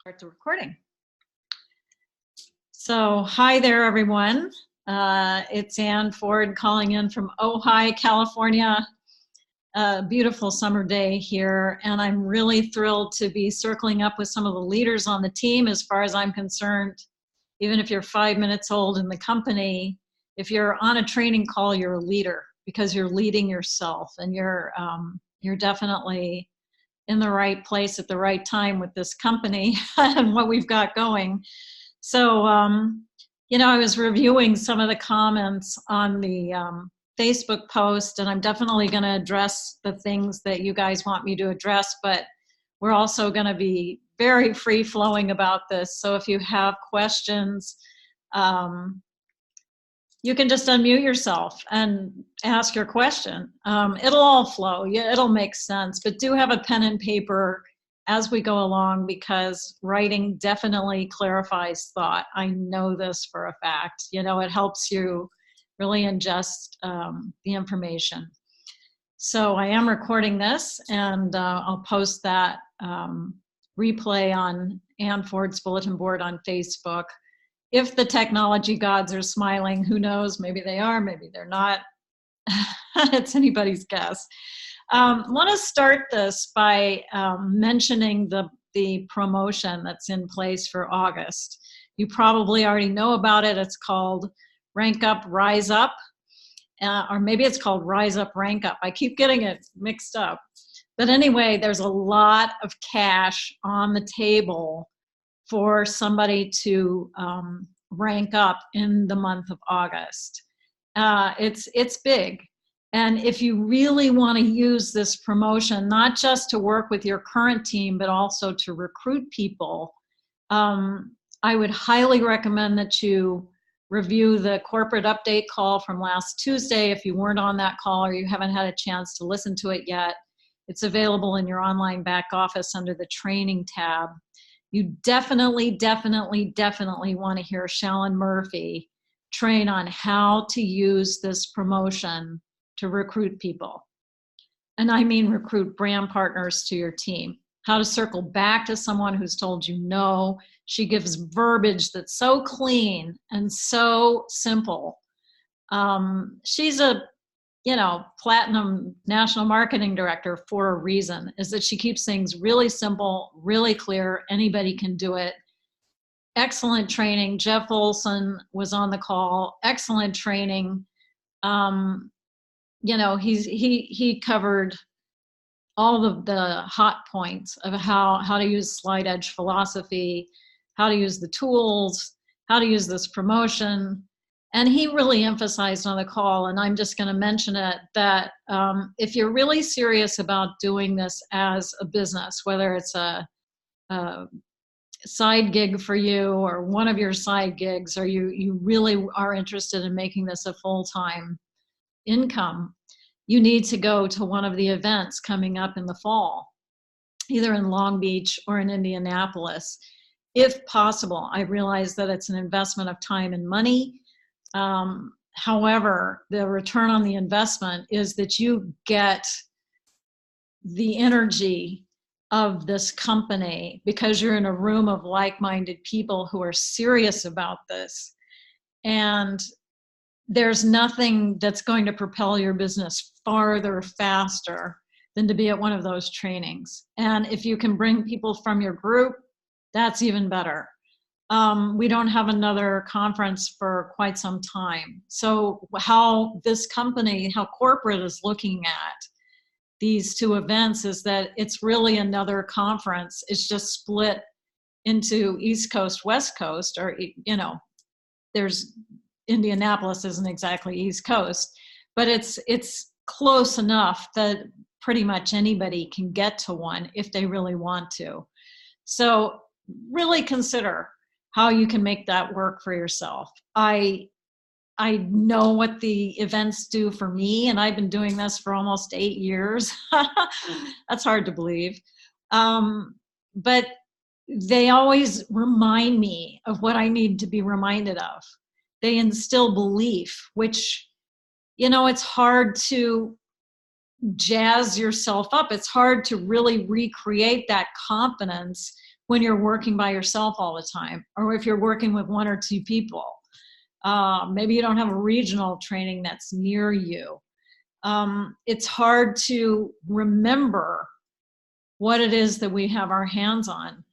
Start the recording. So, hi there, everyone. It's Ann Ford calling in from Ojai, California. A beautiful summer day here, and I'm really thrilled to be circling up with some of the leaders on the team. As far as I'm concerned, even if you're 5 minutes old in the company, if you're on a training call, you're a leader because you're leading yourself, and you're definitely in the right place at the right time with this company and what we've got going. So, I was reviewing some of the comments on the Facebook post, and I'm definitely going to address the things that you guys want me to address, but we're also going to be very free-flowing about this. So if you have questions, you can just unmute yourself and ask your question. It'll all flow. Yeah, it'll make sense. But do have a pen and paper as we go along, because writing definitely clarifies thought. I know this for a fact. It helps you really ingest the information. So I am recording this, and I'll post that replay on Ann Ford's bulletin board on Facebook. If the technology gods are smiling, who knows? Maybe they are, maybe they're not. It's anybody's guess. Want to start this by mentioning the promotion that's in place for August. You probably already know about it. It's called Rank Up, Rise Up, or maybe it's called Rise Up, Rank Up. I keep getting it mixed up. But anyway, there's a lot of cash on the table for somebody to rank up in the month of August. It's big. And if you really want to use this promotion, not just to work with your current team, but also to recruit people, I would highly recommend that you review the corporate update call from last Tuesday. If you weren't on that call or you haven't had a chance to listen to it yet, it's available in your online back office under the training tab. You definitely want to hear Shalyn Murphy train on how to use this promotion to recruit people. And I mean recruit brand partners to your team. How to circle back to someone who's told you no. She gives verbiage that's so clean and so simple. She's a platinum national marketing director for a reason, is that she keeps things really simple, really clear. Anybody can do it. Excellent training. Jeff Olson was on the call. Excellent training. He covered all of the hot points of how to use Slide Edge philosophy, how to use the tools, how to use this promotion. And he really emphasized on the call, and I'm just going to mention it, that if you're really serious about doing this as a business, whether it's a side gig for you or one of your side gigs, or you really are interested in making this a full-time income, you need to go to one of the events coming up in the fall, either in Long Beach or in Indianapolis, if possible. I realize that it's an investment of time and money. However, the return on the investment is that you get the energy of this company because you're in a room of like-minded people who are serious about this. And there's nothing that's going to propel your business farther, faster than to be at one of those trainings. And if you can bring people from your group, that's even better. We don't have another conference for quite some time. So how this company, how corporate is looking at these two events is that it's really another conference. It's just split into East Coast, West Coast, or, there's Indianapolis isn't exactly East Coast, but it's close enough that pretty much anybody can get to one if they really want to. So really consider how you can make that work for yourself. I know what the events do for me, and I've been doing this for almost 8 years. That's hard to believe. But they always remind me of what I need to be reminded of. They instill belief, which, it's hard to jazz yourself up. It's hard to really recreate that confidence when you're working by yourself all the time, or if you're working with 1 or 2 people. Maybe you don't have a regional training that's near you. It's hard to remember what it is that we have our hands on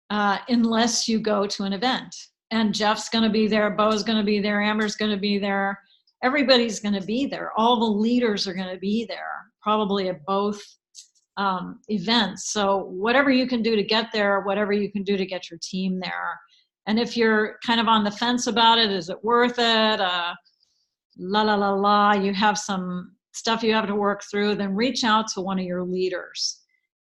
unless you go to an event. And Jeff's going to be there, Bo's going to be there, Amber's going to be there, everybody's going to be there. All the leaders are going to be there, probably at both events. So whatever you can do to get there, whatever you can do to get your team there. And if you're kind of on the fence about it, is it worth it? You have some stuff you have to work through, then reach out to one of your leaders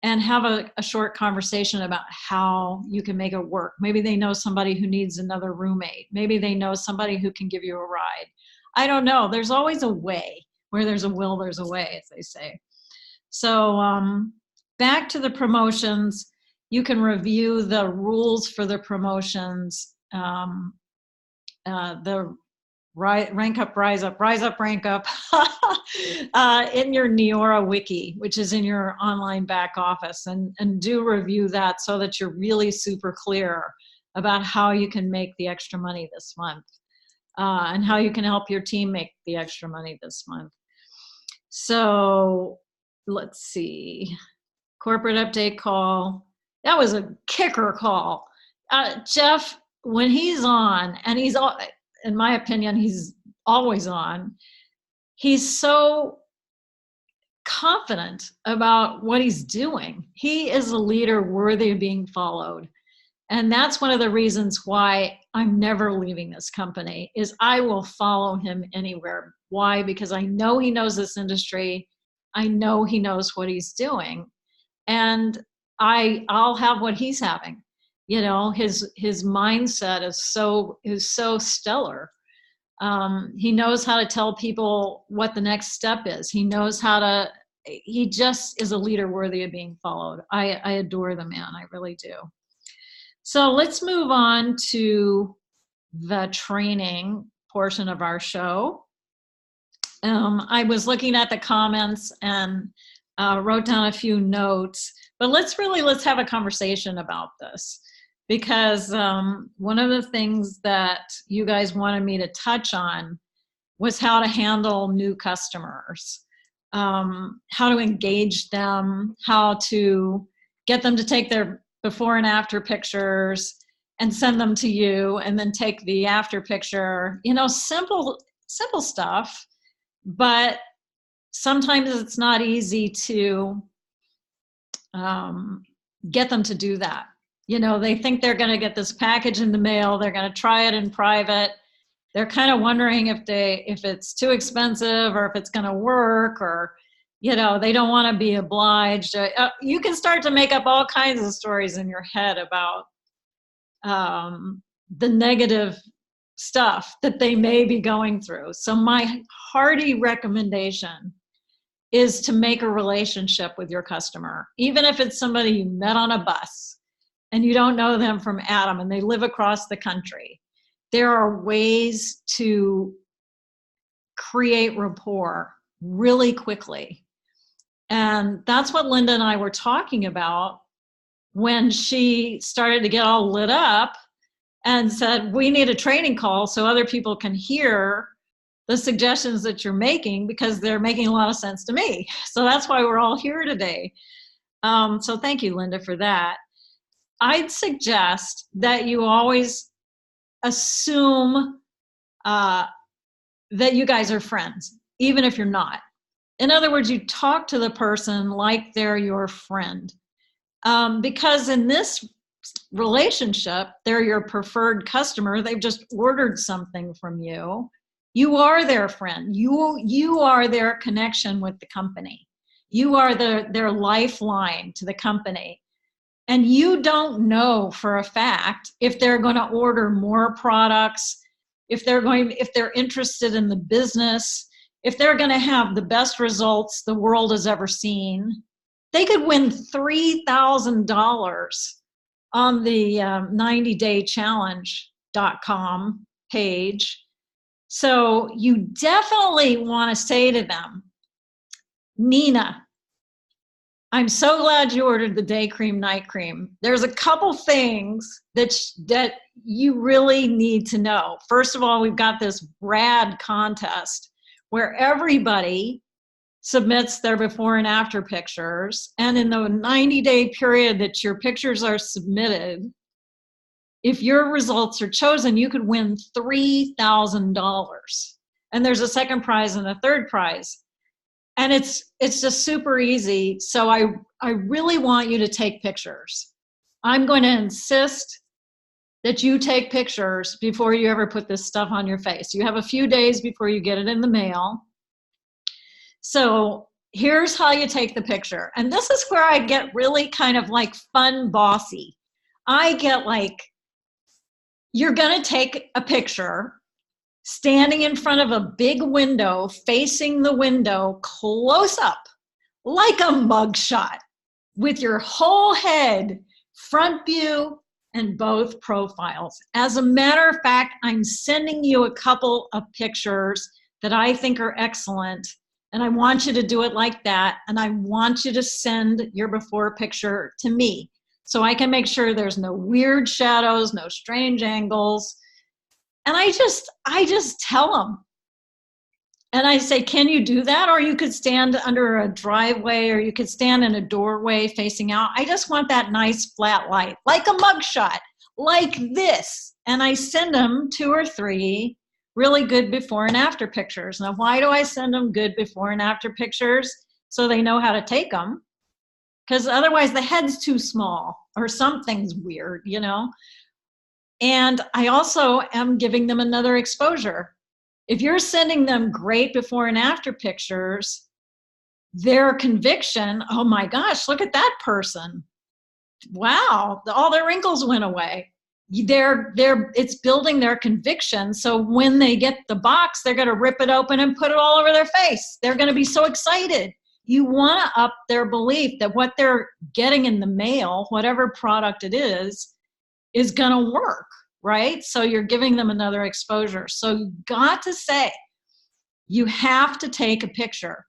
and have a short conversation about how you can make it work. Maybe they know somebody who needs another roommate. Maybe they know somebody who can give you a ride. I don't know. There's always a way. Where there's a will, there's a way, as they say. So back to the promotions, you can review the rules for the promotions, the rank up, rise up, rank up in your Neora wiki, which is in your online back office, and do review that so that you're really super clear about how you can make the extra money this month and how you can help your team make the extra money this month. So let's see, corporate update call. That was a kicker call. Jeff, when he's on, and he's, in my opinion, he's always on, he's so confident about what he's doing. He is a leader worthy of being followed. And that's one of the reasons why I'm never leaving this company, is I will follow him anywhere. Why? Because I know he knows this industry. I know he knows what he's doing. And I'll have what he's having. You know, his mindset is so stellar. He knows how to tell people what the next step is. He knows how to, he just is a leader worthy of being followed. I adore the man, I really do. So let's move on to the training portion of our show. I was looking at the comments and wrote down a few notes, but let's have a conversation about this, because one of the things that you guys wanted me to touch on was how to handle new customers, how to engage them, how to get them to take their before and after pictures and send them to you, and then take the after picture. You know, simple stuff, but sometimes it's not easy to get them to do that. You know, they think they're going to get this package in the mail. They're going to try it in private. They're kind of wondering if it's too expensive or if it's going to work, or, you know, they don't want to be obliged. You can start to make up all kinds of stories in your head about the negative stuff that they may be going through. So my hearty recommendation is to make a relationship with your customer, even if it's somebody you met on a bus and you don't know them from Adam and they live across the country. There are ways to create rapport really quickly. And that's what Linda and I were talking about when she started to get all lit up and said, we need a training call so other people can hear the suggestions that you're making, because they're making a lot of sense to me. So that's why we're all here today. So thank you, Linda, for that. I'd suggest that you always assume that you guys are friends, even if you're not. In other words, you talk to the person like they're your friend. Because in this relationship, they're your preferred customer. They've just ordered something from you. You are their friend. You are their connection with the company. You are their lifeline to the company. And you don't know for a fact if they're going to order more products, if they're interested in the business, if they're going to have the best results the world has ever seen. They could win $3,000 on the 90daychallenge.com page. So you definitely want to say to them, Nina, I'm so glad you ordered the day cream, night cream. There's a couple things that you really need to know. First of all, we've got this rad contest where everybody submits their before and after pictures. And in the 90-day period that your pictures are submitted, if your results are chosen, you could win $3,000. And there's a second prize and a third prize. And it's just super easy. So I really want you to take pictures. I'm going to insist that you take pictures before you ever put this stuff on your face. You have a few days before you get it in the mail. So here's how you take the picture. And this is where I get really kind of like fun bossy. I get like, you're going to take a picture standing in front of a big window, facing the window, close up, like a mugshot, with your whole head, front view, and both profiles. As a matter of fact, I'm sending you a couple of pictures that I think are excellent, and I want you to do it like that, and I want you to send your before picture to me so I can make sure there's no weird shadows, no strange angles. And I just tell them. And I say, can you do that? Or you could stand under a driveway, or you could stand in a doorway facing out. I just want that nice flat light, like a mugshot, like this. And I send them 2 or 3 really good before and after pictures. Now, why do I send them good before and after pictures? So they know how to take them. Because otherwise the head's too small or something's weird, you know? And I also am giving them another exposure. If you're sending them great before and after pictures, their conviction, oh my gosh, look at that person. Wow, all their wrinkles went away. It's building their conviction. So when they get the box, they're going to rip it open and put it all over their face. They're going to be so excited. You want to up their belief that what they're getting in the mail, whatever product it is going to work, right? So you're giving them another exposure. So you got to say, you have to take a picture.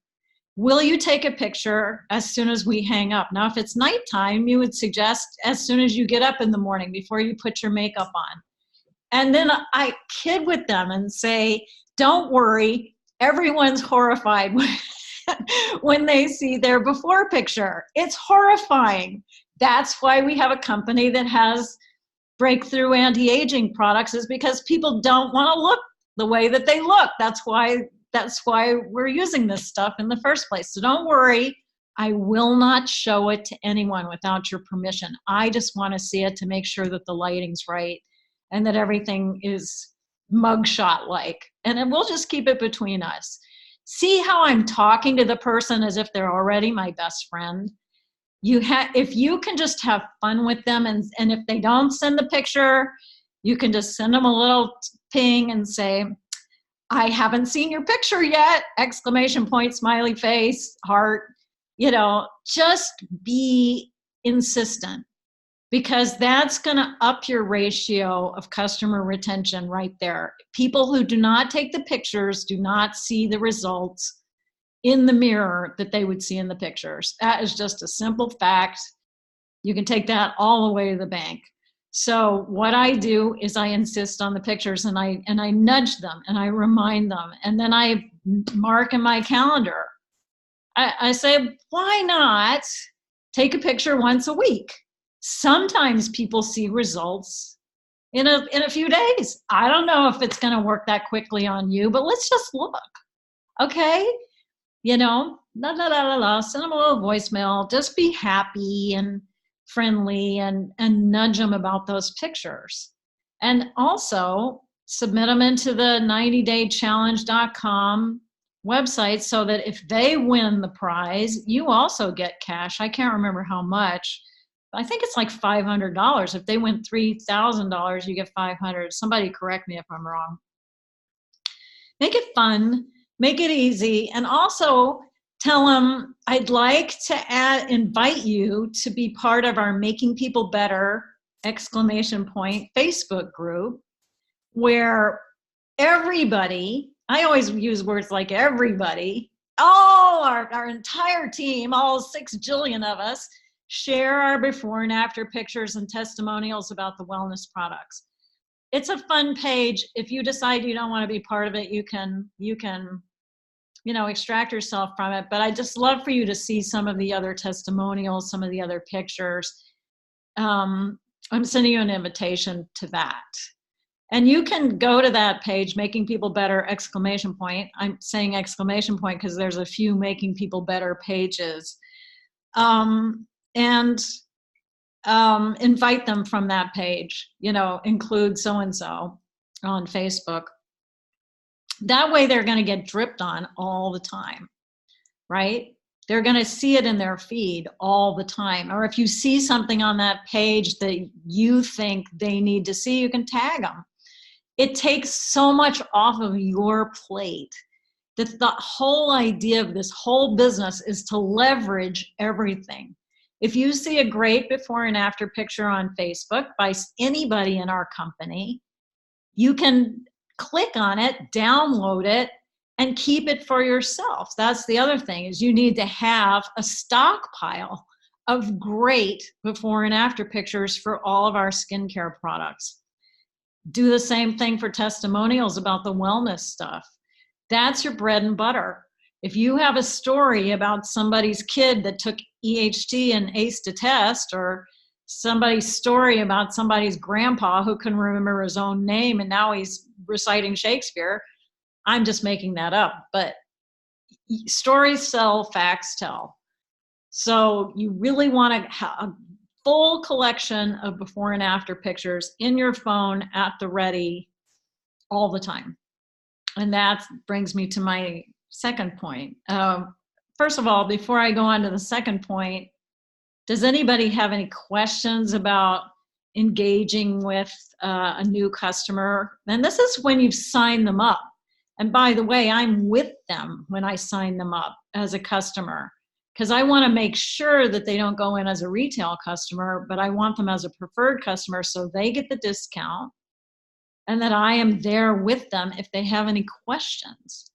Will you take a picture as soon as we hang up? Now, if it's nighttime, you would suggest as soon as you get up in the morning before you put your makeup on. And then I kid with them and say, don't worry, everyone's horrified when they see their before picture. It's horrifying. That's why we have a company that has breakthrough anti-aging products, is because people don't want to look the way that they look. That's why we're using this stuff in the first place. So don't worry, I will not show it to anyone without your permission. I just want to see it to make sure that the lighting's right and that everything is mugshot-like. And then we'll just keep it between us. See how I'm talking to the person as if they're already my best friend? If you can just have fun with them, and if they don't send the picture, you can just send them a little ping and say, I haven't seen your picture yet, ! Smiley face, heart. Just be insistent, because that's going to up your ratio of customer retention right there. People who do not take the pictures do not see the results in the mirror that they would see in the pictures. That is just a simple fact. You can take that all the way to the bank. So what I do is I insist on the pictures, and I nudge them and I remind them, and then I mark in my calendar. I say, why not take a picture once a week? Sometimes people see results in a few days. I don't know if it's going to work that quickly on you, but let's just look. Okay? Send them a little voicemail. Just be happy and friendly and nudge them about those pictures. And also submit them into the 90daychallenge.com website so that if they win the prize, you also get cash. I can't remember how much. I think it's like $500. If they win $3,000, you get $500. Somebody correct me if I'm wrong. Make it fun. Make it easy. And also tell them, I'd like to invite you to be part of our Making People Better! Facebook group, where everybody, I always use words like everybody, all our entire team, all 6 jillion of us, share our before and after pictures and testimonials about the wellness products. It's a fun page. If you decide you don't want to be part of it, you can extract yourself from it. But I just love for you to see some of the other testimonials, some of the other pictures. I'm sending you an invitation to that. And you can go to that page, Making People Better, ! I'm saying ! Because there's a few Making People Better pages. And invite them from that page, include so-and-so on Facebook. That way they're going to get dripped on all the time, right? They're going to see it in their feed all the time. Or if you see something on that page that you think they need to see, you can tag them. It takes so much off of your plate that the whole idea of this whole business is to leverage everything. If you see a great before and after picture on Facebook by anybody in our company, you can click on it, download it, and keep it for yourself. That's the other thing, is you need to have a stockpile of great before and after pictures for all of our skincare products. Do the same thing for testimonials about the wellness stuff. That's your bread and butter. If you have a story about somebody's kid that took EHT and aced a test, or somebody's story about somebody's grandpa who couldn't remember his own name and now he's reciting Shakespeare, I'm just making that up, but stories sell, facts tell. So you really want to have a full collection of before and after pictures in your phone at the ready all the time. And that brings me to my second point. First of all, before I go on to the second point, does anybody have any questions about engaging with a new customer? And this is when you've signed them up. And by the way, I'm with them when I sign them up as a customer, because I want to make sure that they don't go in as a retail customer, but I want them as a preferred customer so they get the discount, and that I am there with them if they have any questions.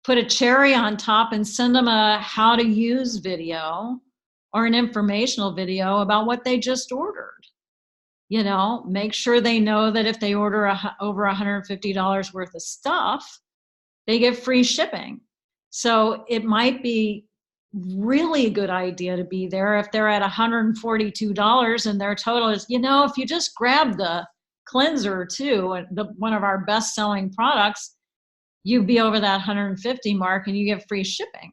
Put a cherry on top and send them a how to use video or an informational video about what they just ordered. Make sure they know that if they order over $150 worth of stuff, they get free shipping. So it might be really a good idea to be there if they're at $142 and their total is, if you just grab the cleanser too, one of our best-selling products, you'd be over that 150 mark and you get free shipping.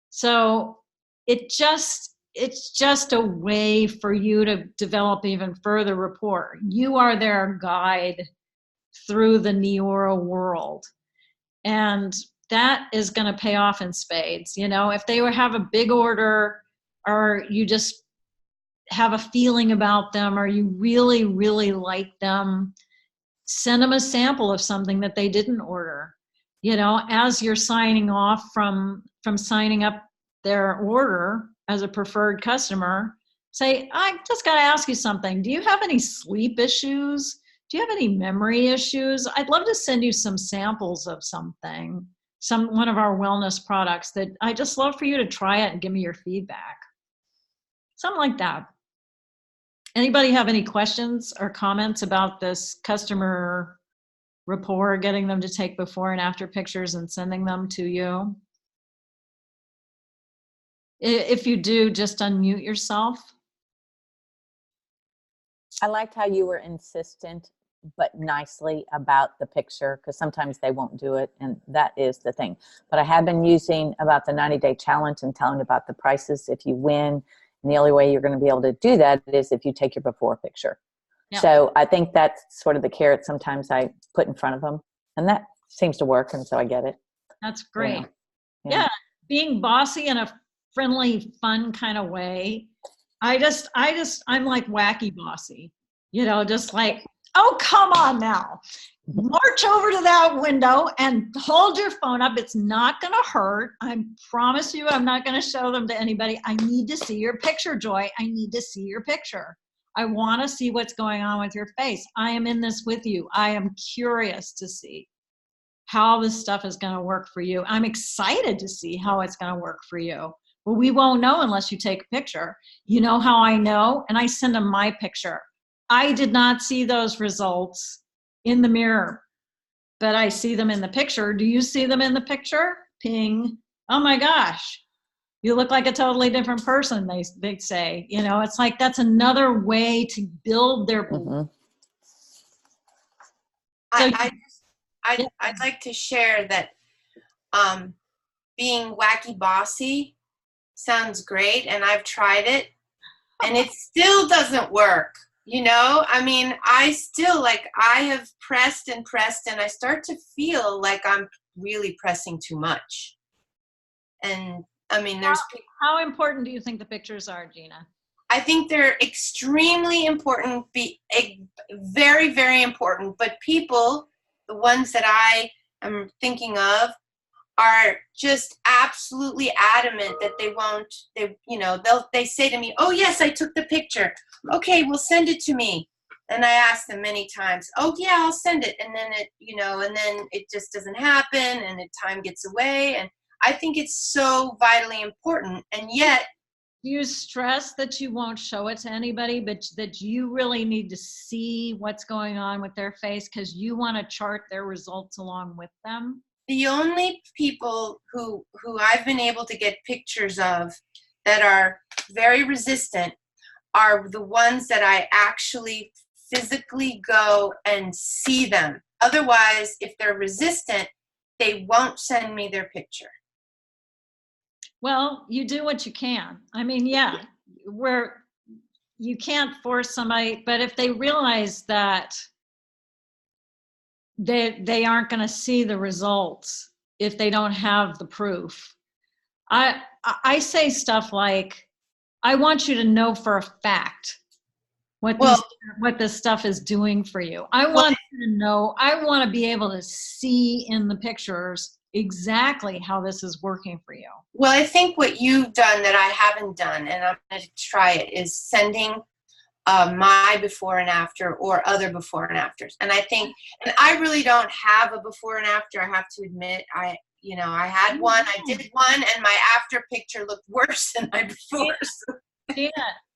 So it's just a way for you to develop even further rapport. You are their guide through the Neora world. And that is going to pay off in spades. If they have a big order, or you just have a feeling about them, or you really, really like them, send them a sample of something that they didn't order. As you're signing off from signing up their order as a preferred customer, say, I just got to ask you something. Do you have any sleep issues? Do you have any memory issues? I'd love to send you some samples of something, one of our wellness products that I just love for you to try it and give me your feedback. Something like that. Anybody have any questions or comments about this customer rapport, getting them to take before and after pictures and sending them to you? If you do, just unmute yourself. I liked how you were insistent but nicely about the picture, because sometimes they won't do it, and that is the thing. But I have been using about the 90-day challenge and telling about the prices if you win. And the only way you're going to be able to do that is if you take your before picture. Yeah. So I think that's sort of the carrot sometimes I put in front of them, and that seems to work, and so I get it. That's great. Yeah. Being bossy in a friendly, fun kind of way. I'm like wacky bossy, just like, oh, come on now. March over to that window and hold your phone up. It's not going to hurt. I promise you, I'm not going to show them to anybody. I need to see your picture, Joy. I need to see your picture. I want to see what's going on with your face. I am in this with you. I am curious to see how this stuff is going to work for you. I'm excited to see how it's going to work for you. But we won't know unless you take a picture. You know how I know? And I send them my picture. I did not see those results in the mirror, but I see them in the picture. Do you see them in the picture? Ping. Oh my gosh, you look like a totally different person, they say. You know, it's like that's another way to build their belief. Mm-hmm. I'd like to share that being wacky bossy sounds great, and I've tried it, and it still doesn't work. You know, I mean, I still, like, I have pressed and pressed, and I start to feel like I'm really pressing too much. And I mean, How important do you think the pictures are, Gina? I think they're extremely important, very, very important. But people, the ones that I am thinking of, are just absolutely adamant that they won't. They say to me, "Oh yes, I took the picture. Okay, well, send it to me." And I ask them many times, "Oh yeah, I'll send it," and then it just doesn't happen, and the time gets away. And I think it's so vitally important, and yet. Do you stress that you won't show it to anybody, but that you really need to see what's going on with their face because you want to chart their results along with them? The only people who I've been able to get pictures of that are very resistant are the ones that I actually physically go and see them. Otherwise, if they're resistant, they won't send me their picture. Well, you do what you can. I mean, yeah, where you can't force somebody, but if they realize that they aren't going to see the results if they don't have the proof, I say stuff like, I want you to know for a fact what this stuff is doing for you. I want you to know, I want to be able to see in the pictures exactly how this is working for you. Well, I think what you've done that I haven't done, and I'm going to try it, is sending my before and after or other before and afters. And I think, and I really don't have a before and after, I have to admit. I had one, I did one, and my after picture looked worse than my before. Yeah,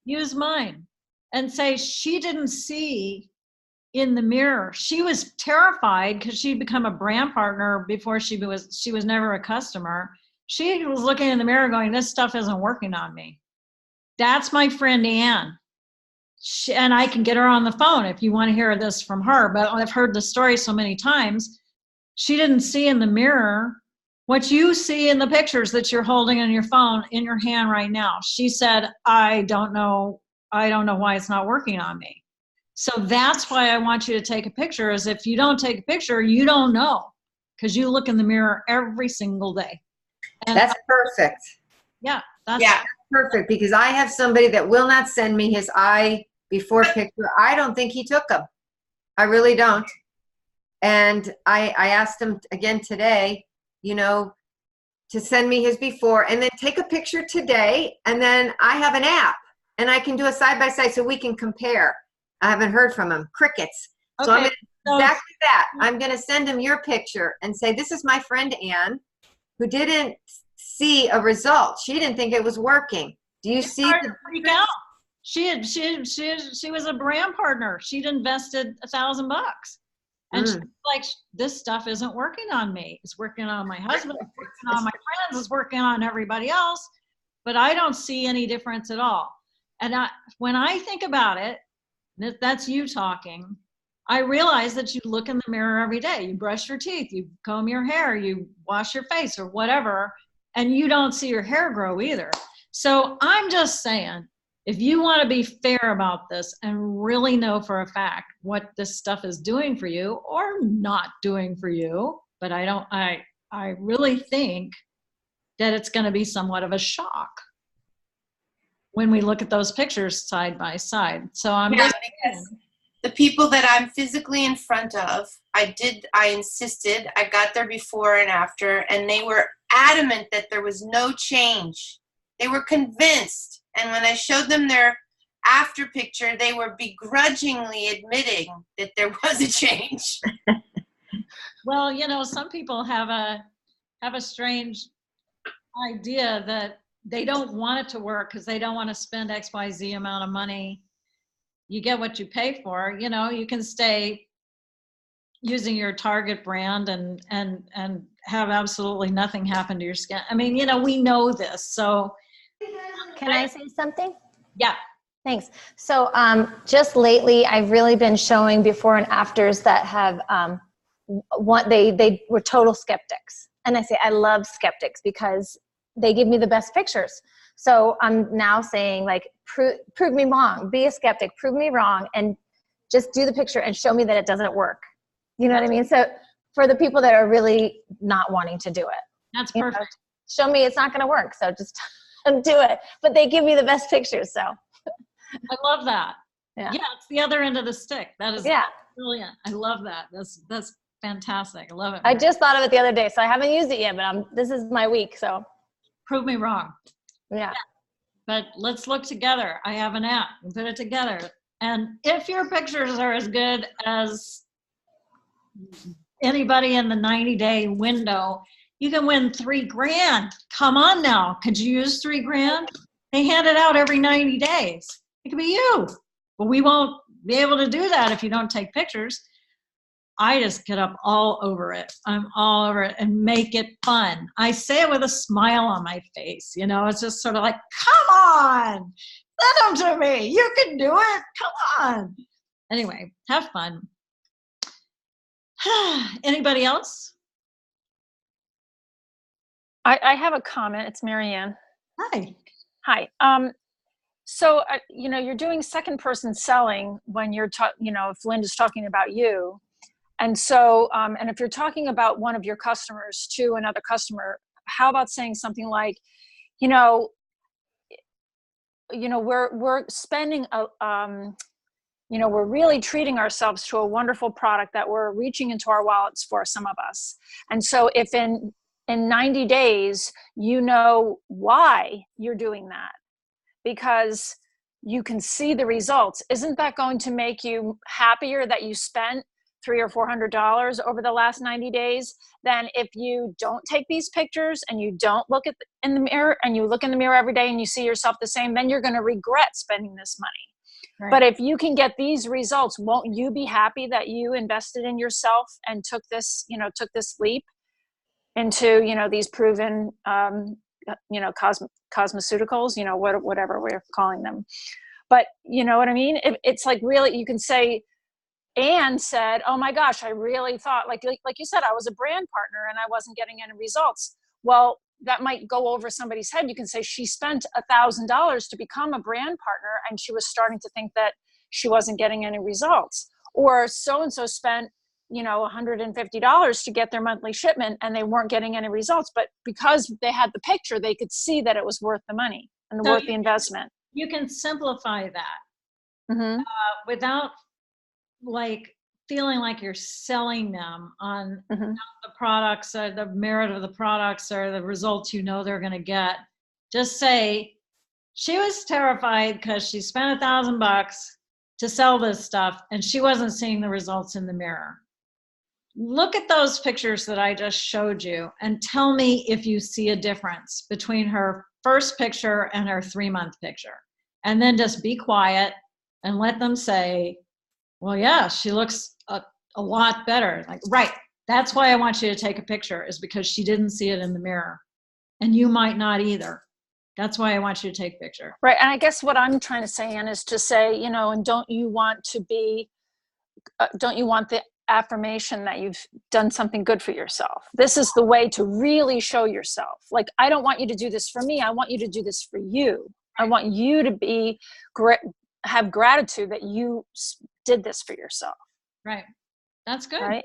use mine and say she didn't see in the mirror. She was terrified because she'd become a brand partner before she was never a customer. She was looking in the mirror going, this stuff isn't working on me. That's my friend Ann. And I can get her on the phone if you want to hear this from her, but I've heard the story so many times. She didn't see in the mirror what you see in the pictures that you're holding on your phone in your hand right now. She said, I don't know why it's not working on me. So that's why I want you to take a picture, is if you don't take a picture, you don't know, because you look in the mirror every single day. And that's perfect. Yeah. That's perfect, because I have somebody that will not send me his eye before picture. I don't think he took them. I really don't. And I asked him again today, to send me his before and then take a picture today. And then I have an app and I can do a side-by-side so we can compare. I haven't heard from him. Crickets. Okay. So I'm going to do exactly that. I'm going to send him your picture and say, this is my friend Ann, who didn't see a result. She didn't think it was working. Do you see the freak out? She was a brand partner. She'd invested $1,000. And she's like, this stuff isn't working on me. It's working on my husband, it's working on my friends, it's working on everybody else, but I don't see any difference at all. And when I think about it, that's you talking, I realize that you look in the mirror every day. You brush your teeth, you comb your hair, you wash your face or whatever, and you don't see your hair grow either. So I'm just saying, if you want to be fair about this and really know for a fact what this stuff is doing for you or not doing for you, but I really think that it's going to be somewhat of a shock when we look at those pictures side by side. So because the people that I'm physically in front of, I insisted, I got their before and after, and they were adamant that there was no change. They were convinced. And when I showed them their after picture, they were begrudgingly admitting that there was a change. Well, some people have a strange idea that they don't want it to work because they don't want to spend XYZ amount of money. You get what you pay for. You can stay using your Target brand and have absolutely nothing happen to your skin. I mean, we know this. So Can I say something? yeah. Thanks. So just lately, I've really been showing before and afters that have they were total skeptics. And I say I love skeptics because they give me the best pictures. So I'm now saying, like, prove me wrong. Be a skeptic. Prove me wrong, and just do the picture and show me that it doesn't work. You know what I mean? So for the people that are really not wanting to do it, That's perfect. show me it's not going to work. So just do it. But they give me the best pictures. So I love that. Yeah. It's the other end of the stick. That is yeah. brilliant. I love that. That's fantastic. I love it. I just thought of it the other day, so I haven't used it yet, but this is my week. So Prove me wrong. yeah. But let's look together. I have an app and put it together. And if your pictures are as good as anybody in the 90-day window, you can win $3,000. Come on now. Could you use $3,000? They hand it out every 90 days. It could be you. But we won't be able to do that if you don't take pictures. I just get up all over it. I'm all over it and make it fun. I say it with a smile on my face. It's just sort of like, come on, send them to me. You can do it. Come on. Anyway, have fun. Anybody else? I have a comment. It's Marianne. Hi. Hi. So, you're doing second person selling when you're if Linda's talking about you. And so, and if you're talking about one of your customers to another customer, how about saying something like, we're spending we're really treating ourselves to a wonderful product that we're reaching into our wallets for, some of us. And so if in 90 days, why you're doing that, because you can see the results, isn't that going to make you happier that you spent $300 or $400 over the last 90 days than if you don't take these pictures and you don't look in the mirror, and you look in the mirror every day and you see yourself the same? Then you're going to regret spending this money. Right. But if you can get these results, won't you be happy that you invested in yourself and took this leap into, these proven, cosmeceuticals, whatever we're calling them. But you know what I mean? It's like, really, you can say, Anne said, oh my gosh, I really thought, like you said, I was a brand partner and I wasn't getting any results. Well, that might go over somebody's head. You can say she spent $1,000 to become a brand partner and she was starting to think that she wasn't getting any results. Or so-and-so spent, $150 to get their monthly shipment and they weren't getting any results. But because they had the picture, they could see that it was worth the money and worth the investment. You can simplify that Mm-hmm. Without feeling like you're selling them on Mm-hmm. the products or the merit of the products or the results they're going to get. Just say, she was terrified because she spent $1,000 to sell this stuff and she wasn't seeing the results in the mirror. Look at those pictures that I just showed you and tell me if you see a difference between her first picture and her 3-month picture. And then just be quiet and let them say, well, yeah, she looks a lot better. Like, right, that's why I want you to take a picture, is because she didn't see it in the mirror. And you might not either. That's why I want you to take a picture. Right. And I guess what I'm trying to say, Anne, is to say, and don't you want the affirmation that you've done something good for yourself? This is the way to really show yourself. Like, I don't want you to do this for me. I want you to do this for you. I want you to have gratitude that you did this for yourself. Right. That's good. Right.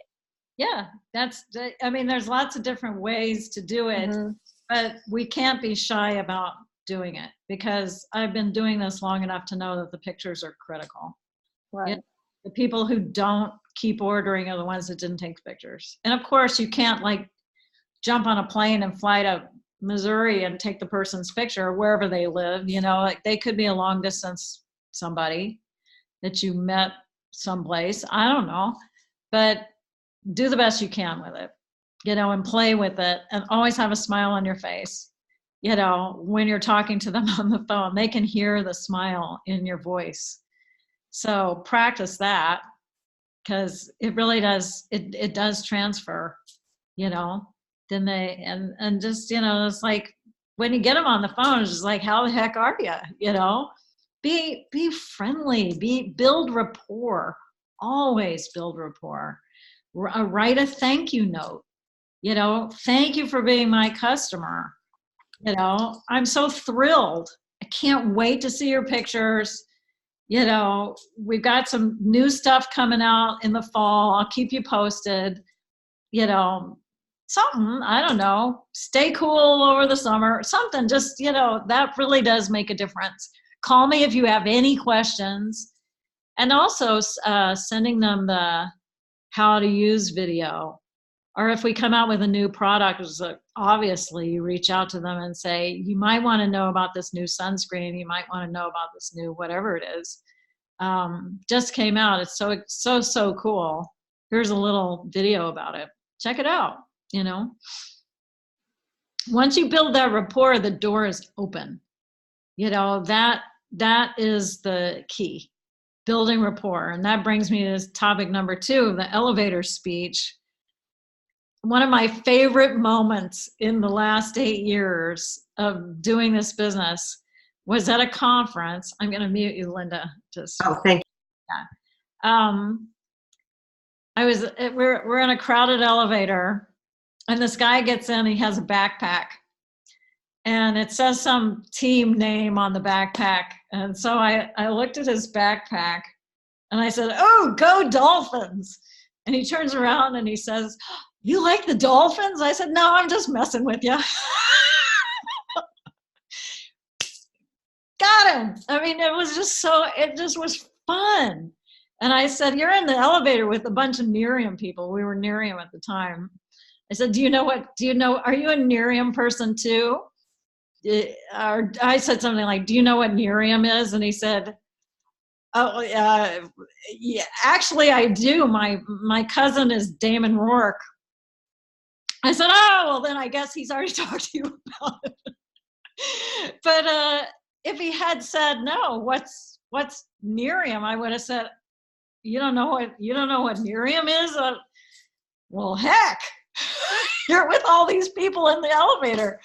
Yeah. There's lots of different ways to do it, Mm-hmm. but we can't be shy about doing it, because I've been doing this long enough to know that the pictures are critical. Right. The people who don't keep ordering are the ones that didn't take pictures. And of course, you can't jump on a plane and fly to Missouri and take the person's picture, or wherever they live. They could be a long distance somebody that you met someplace. I don't know. But do the best you can with it, and play with it, and always have a smile on your face. When you're talking to them on the phone, they can hear the smile in your voice. So practice that, because it really does, it does transfer, then they, and just, it's like when you get them on the phone, it's just like, how the heck are you? Be friendly, build rapport, always build rapport. Write a thank you note, thank you for being my customer. I'm so thrilled. I can't wait to see your pictures. We've got some new stuff coming out in the fall. I'll keep you posted. Something, I don't know, stay cool over the summer, something, just, that really does make a difference. Call me if you have any questions. And also sending them the how to use video. Or if we come out with a new product, obviously you reach out to them and say, you might want to know about this new sunscreen. You might want to know about this new whatever it is. Just came out. It's so cool. Here's a little video about it. Check it out. Once you build that rapport, the door is open. That is the key, building rapport. And that brings me to topic number 2, the elevator speech. One of my favorite moments in the last 8 years of doing this business was at a conference. I'm going to mute you, Linda. Thank you. Yeah. We're in a crowded elevator, and this guy gets in. He has a backpack, and it says some team name on the backpack. And so I looked at his backpack, and I said, "Oh, go Dolphins!" And he turns around and he says, "You like the Dolphins?" I said, "No, I'm just messing with you." Got him. I mean, it just was fun. And I said, "You're in the elevator with a bunch of Nerium people." We were Nerium at the time. I said, are you a Nerium person too? Or I said something like, "Do you know what Nerium is?" And he said, "Oh, yeah, actually I do. My cousin is Damon Rourke." I said, "Oh, well then I guess he's already talked to you about it." But if he had said, "No, what's Nerium?" I would have said, you don't know what Nerium is? Well, heck, you're with all these people in the elevator.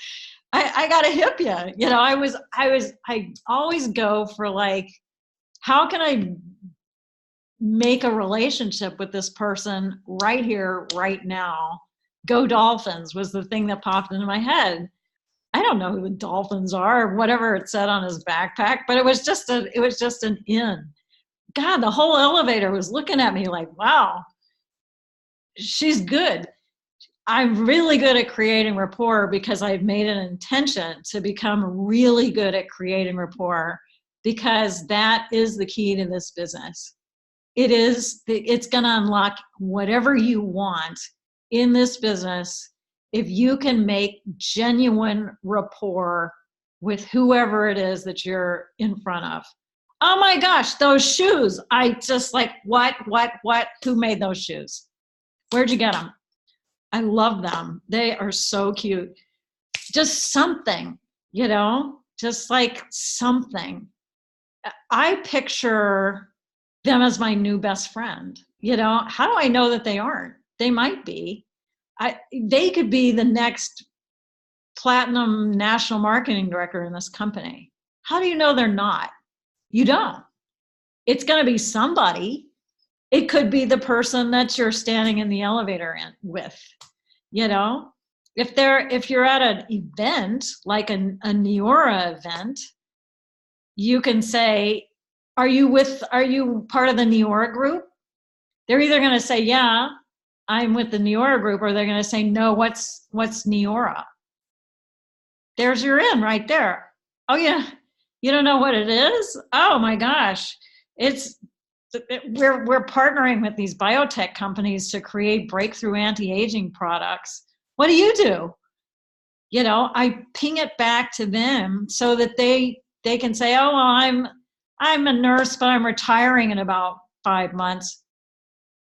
I gotta hip you. I always go for like, how can I make a relationship with this person right here, right now? Go Dolphins was the thing that popped into my head. I don't know who the Dolphins are, or whatever it said on his backpack, but it was just an in. God, the whole elevator was looking at me like, wow, she's good. I'm really good at creating rapport because I've made an intention to become really good at creating rapport, because that is the key to this business. It's going to unlock whatever you want in this business if you can make genuine rapport with whoever it is that you're in front of. Oh my gosh, those shoes. I just like, what? Who made those shoes? Where'd you get them? I love them. They are so cute. Just something, just like something. I picture them as my new best friend. How do I know that they aren't? They might be. They could be the next platinum national marketing director in this company. How do you know they're not? You don't. It's going to be somebody. It could be the person that you're standing in the elevator with. If you're at an event like a Neora event, you can say, are you part of the Neora group? They're either going to say, yeah, I'm with the Neora group, or they're going to say, no, what's Neora? There's your in right there. Oh yeah, you don't know what it is? Oh my gosh. We're partnering with these biotech companies to create breakthrough anti-aging products. What do? I ping it back to them so that they can say, oh, well, I'm a nurse, but I'm retiring in about 5 months.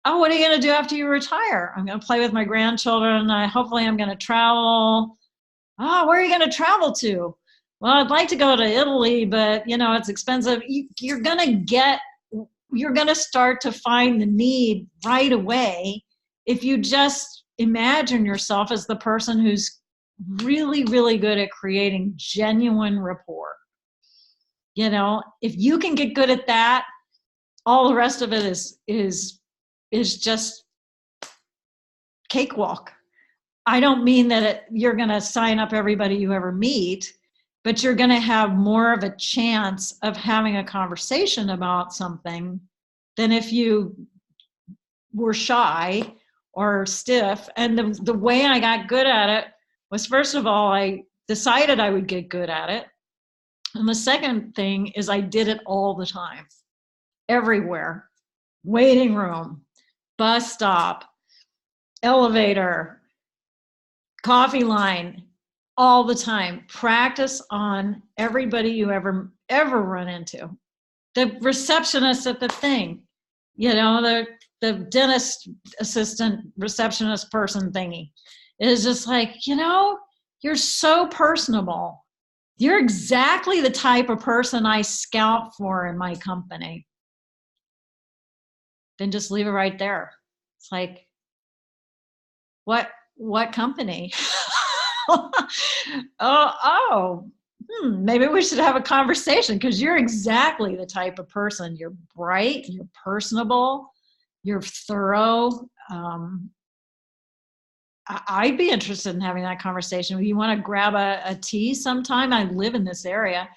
oh, what are you going to do after you retire? I'm going to play with my grandchildren. Hopefully I'm going to travel. Oh, where are you going to travel to? Well, I'd like to go to Italy, but it's expensive. You're going to start to find the need right away if you just imagine yourself as the person who's really, really good at creating genuine rapport. If you can get good at that, all the rest of it is just cakewalk. I don't mean that you're going to sign up everybody you ever meet, but you're going to have more of a chance of having a conversation about something than if you were shy or stiff. And the way I got good at it was, first of all, I decided I would get good at it. And the second thing is I did it all the time, everywhere. Waiting room, bus stop, elevator, coffee line, all the time. Practice on everybody you ever run into. The receptionist at the thing, the dentist assistant receptionist person thingy. It is just like, you're so personable. You're exactly the type of person I scout for in my company. Then just leave it right there. It's like, what company? Maybe we should have a conversation, because you're exactly the type of person. You're bright, you're personable, you're thorough. I'd be interested in having that conversation. If you want to grab a tea sometime, I live in this area.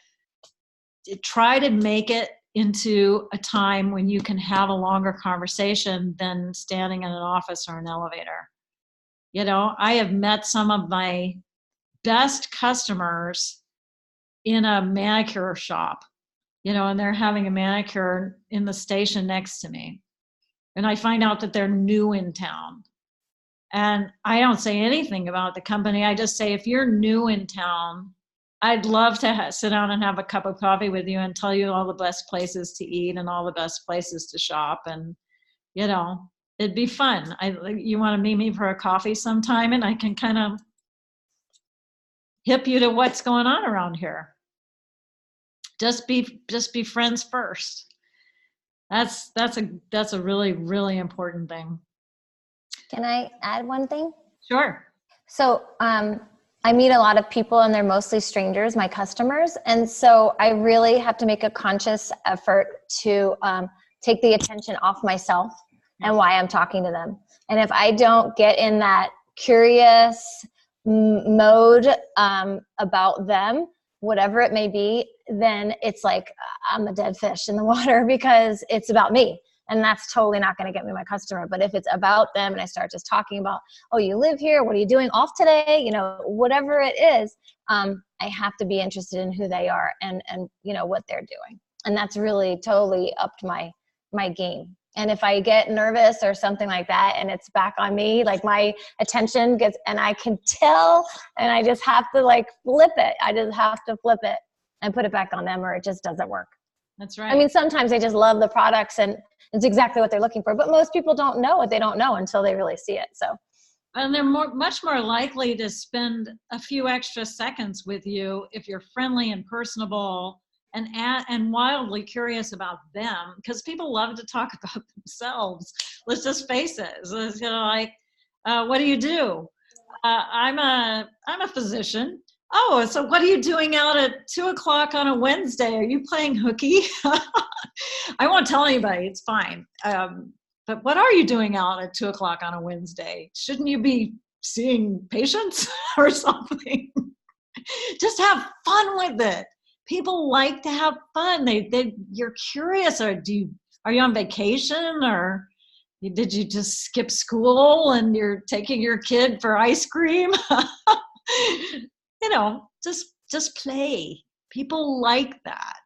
Try to make it into a time when you can have a longer conversation than standing in an office or an elevator. I have met some of my best customers in a manicure shop, and they're having a manicure in the station next to me. And I find out that they're new in town. And I don't say anything about the company. I just say, if you're new in town, I'd love to sit down and have a cup of coffee with you and tell you all the best places to eat and all the best places to shop. And, it'd be fun. You want to meet me for a coffee sometime, and I can kind of hip you to what's going on around here. Just be friends first. That's a really, really important thing. Can I add one thing? Sure. So I meet a lot of people, and they're mostly strangers, my customers. And so I really have to make a conscious effort to take the attention off myself and why I'm talking to them. And if I don't get in that curious mode about them, whatever it may be, then it's like I'm a dead fish in the water, because it's about me. And that's totally not going to get me my customer. But if it's about them and I start just talking about, oh, you live here, what are you doing off today? Whatever it is, I have to be interested in who they are and what they're doing. And that's really totally upped my game. And if I get nervous or something like that and it's back on me, like my attention gets, and I can tell, and I just have to flip it. I just have to flip it and put it back on them, or it just doesn't work. That's right. I mean, sometimes they just love the products and it's exactly what they're looking for, but most people don't know what they don't know until they really see it. So, and they're much more likely to spend a few extra seconds with you if you're friendly and personable and wildly curious about them, because people love to talk about themselves. Let's just face it. It's what do you do? I'm a physician. Oh, so what are you doing out at 2:00 on a Wednesday? Are you playing hooky? I won't tell anybody. It's fine. But what are you doing out at 2:00 on a Wednesday? Shouldn't you be seeing patients or something? Just have fun with it. People like to have fun. You're curious. Are you on vacation, or did you just skip school and you're taking your kid for ice cream? Just play. People like that.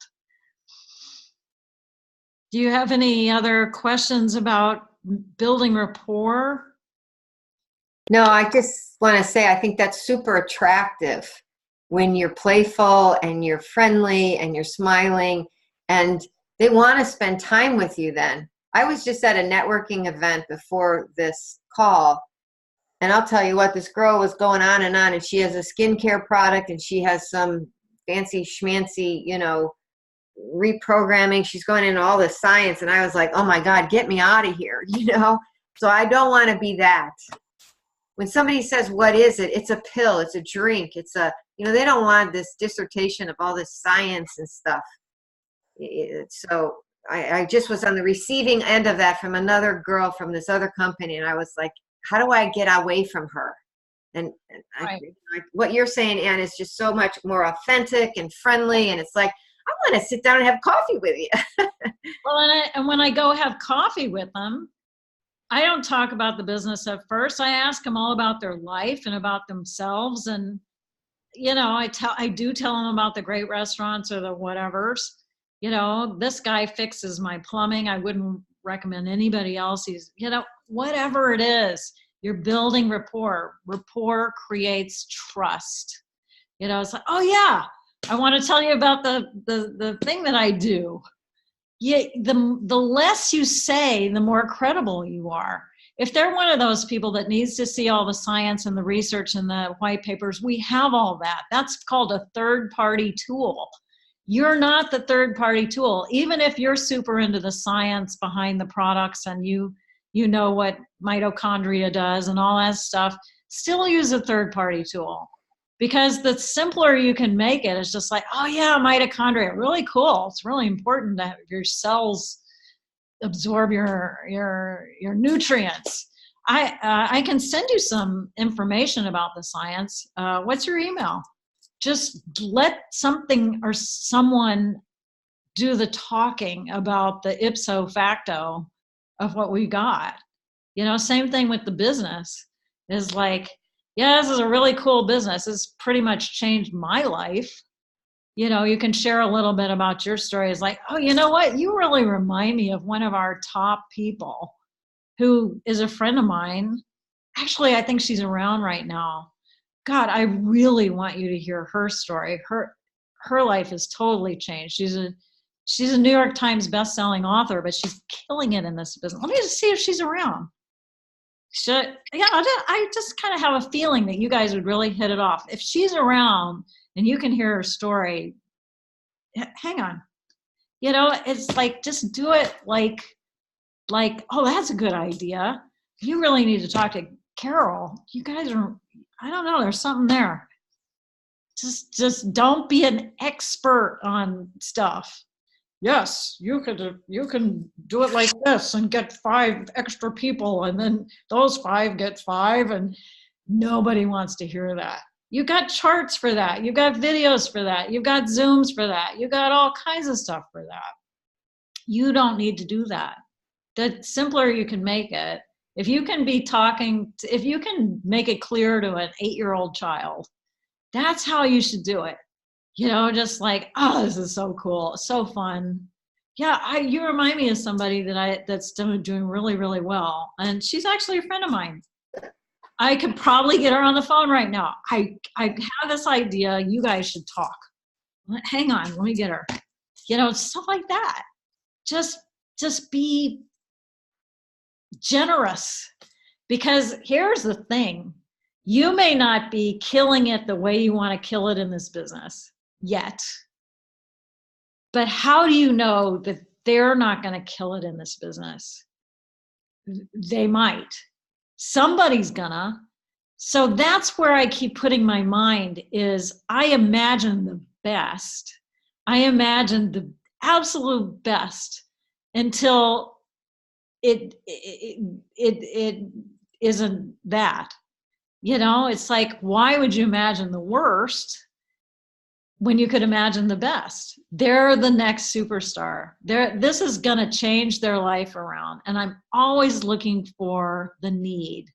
Do you have any other questions about building rapport? No, I just want to say I think that's super attractive when you're playful and you're friendly and you're smiling, and they want to spend time with you then. I was just at a networking event before this call, and I'll tell you what, this girl was going on, and she has a skincare product, and she has some fancy schmancy, reprogramming. She's going into all this science, and I was like, oh my God, get me out of here, So I don't want to be that. When somebody says, what is it? It's a pill, it's a drink, it's they don't want this dissertation of all this science and stuff. So I just was on the receiving end of that from another girl from this other company, and I was like, how do I get away from her? And Right. what you're saying, Anne, is just so much more authentic and friendly, and it's like, I want to sit down and have coffee with you. Well, and when I go have coffee with them, I don't talk about the business at first. I ask them all about their life and about themselves, and I do tell them about the great restaurants or the whatevers. This guy fixes my plumbing. I wouldn't recommend anybody else. He's, whatever it is, you're building rapport. Rapport creates trust. It's like, oh yeah, I want to tell you about the thing that I do. Yeah, the less you say, the more credible you are. If they're one of those people that needs to see all the science and the research and the white papers, we have all that. That's called a third-party tool. You're not the third-party tool. Even if you're super into the science behind the products and you know what mitochondria does and all that stuff, still use a third-party tool. Because the simpler you can make it, it's just like, oh yeah, mitochondria, really cool. It's really important that your cells absorb your nutrients. I can send you some information about the science. What's your email? Just let something or someone do the talking about the ipso facto of what we got. Same thing with the business is like, yeah, this is a really cool business. It's pretty much changed my life. You can share a little bit about your story. It's like, oh, you know what? You really remind me of one of our top people who is a friend of mine. Actually, I think she's around right now. God, I really want you to hear her story. Her life has totally changed. She's a New York Times best-selling author, but she's killing it in this business. Let me just see if she's around. I just kind of have a feeling that you guys would really hit it off. If she's around and you can hear her story, hang on. It's like, just do it like, oh, that's a good idea. You really need to talk to Carol. You guys are, I don't know, there's something there. Just don't be an expert on stuff. Yes, you can do it like this and get 5 extra people, and then those 5 get 5, and nobody wants to hear that. You got charts for that. You got videos for that. You got Zooms for that. You got all kinds of stuff for that. You don't need to do that. The simpler you can make it, if you can if you can make it clear to an 8-year-old child, that's how you should do it. Just like, oh, this is so cool, so fun. Yeah, you remind me of somebody that's doing really, really well, and she's actually a friend of mine. I could probably get her on the phone right now. I have this idea. You guys should talk. Hang on, let me get her. Stuff like that. Just be generous, because here's the thing. You may not be killing it the way you want to kill it in this business yet, but how do you know that they're not going to kill it in this business? They might. Somebody's gonna. So that's where I keep putting my mind is I imagine the best. I imagine the absolute best until it isn't that. It's like, why would you imagine the worst when you could imagine the best? They're the next superstar. This is going to change their life around. And I'm always looking for the need.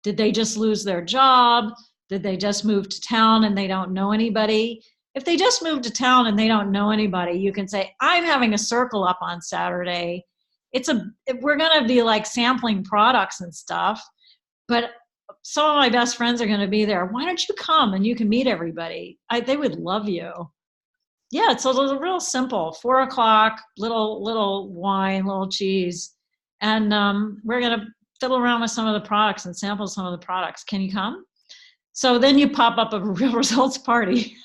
Did they just lose their job? Did they just move to town and they don't know anybody? If they just moved to town and they don't know anybody, you can say, I'm having a circle up on Saturday. We're going to be like sampling products and stuff, but some of my best friends are going to be there. Why don't you come and you can meet everybody? They would love you. Yeah, it's a real simple. 4 o'clock, little wine, little cheese. And we're going to fiddle around with some of the products and sample some of the products. Can you come? So then you pop up a real results party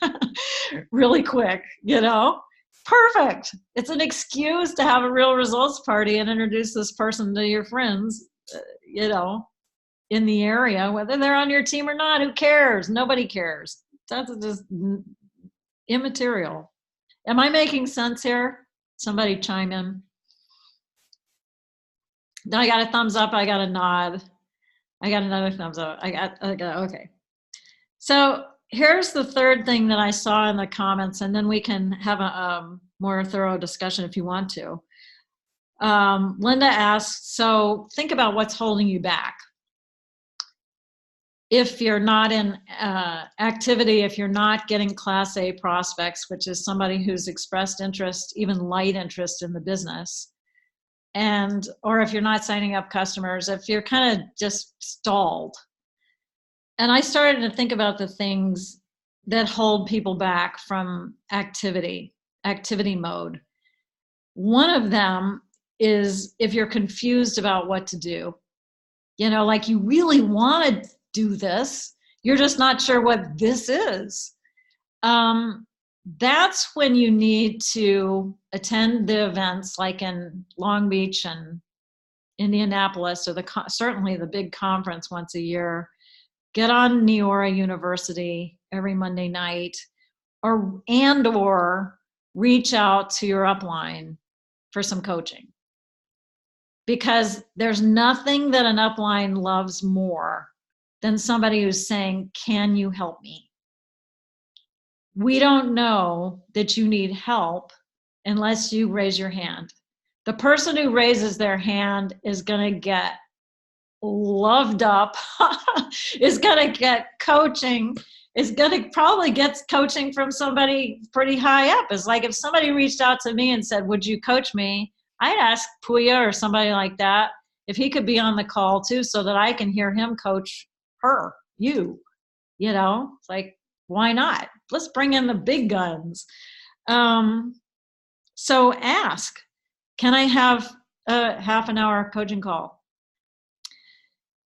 really quick, you know? Perfect. It's an excuse to have a real results party and introduce this person to your friends, you know, in the area, whether they're on your team or not. Who cares? Nobody cares. That's just immaterial. Am I making sense here? Somebody chime in. I got a thumbs up. I got a nod. I got another thumbs up. I got okay. So here's the third thing that I saw in the comments, and then we can have a more thorough discussion if you want to. Linda asked, so think about what's holding you back. If you're not in activity, if you're not getting Class A prospects, which is somebody who's expressed interest, even light interest in the business, and or if you're not signing up customers, if you're kind of just stalled. And I started to think about the things that hold people back from activity mode. One of them is if you're confused about what to do. You know, like you really want to do this, you're just not sure what this is. That's when you need to attend the events like in Long Beach and Indianapolis, or certainly the big conference once a year. Get on Neora University every Monday night, or reach out to your upline for some coaching. Because there's nothing that an upline loves more than somebody who's saying, can you help me? We don't know that you need help unless you raise your hand. The person who raises their hand is going to get loved up, is going to get coaching, is going to probably get coaching from somebody pretty high up. It's like if somebody reached out to me and said, would you coach me? I'd ask Puya or somebody like that if he could be on the call too, so that I can hear him coach her, you know, it's like, why not? Let's bring in the big guns. So ask, can I have a half an hour coaching call?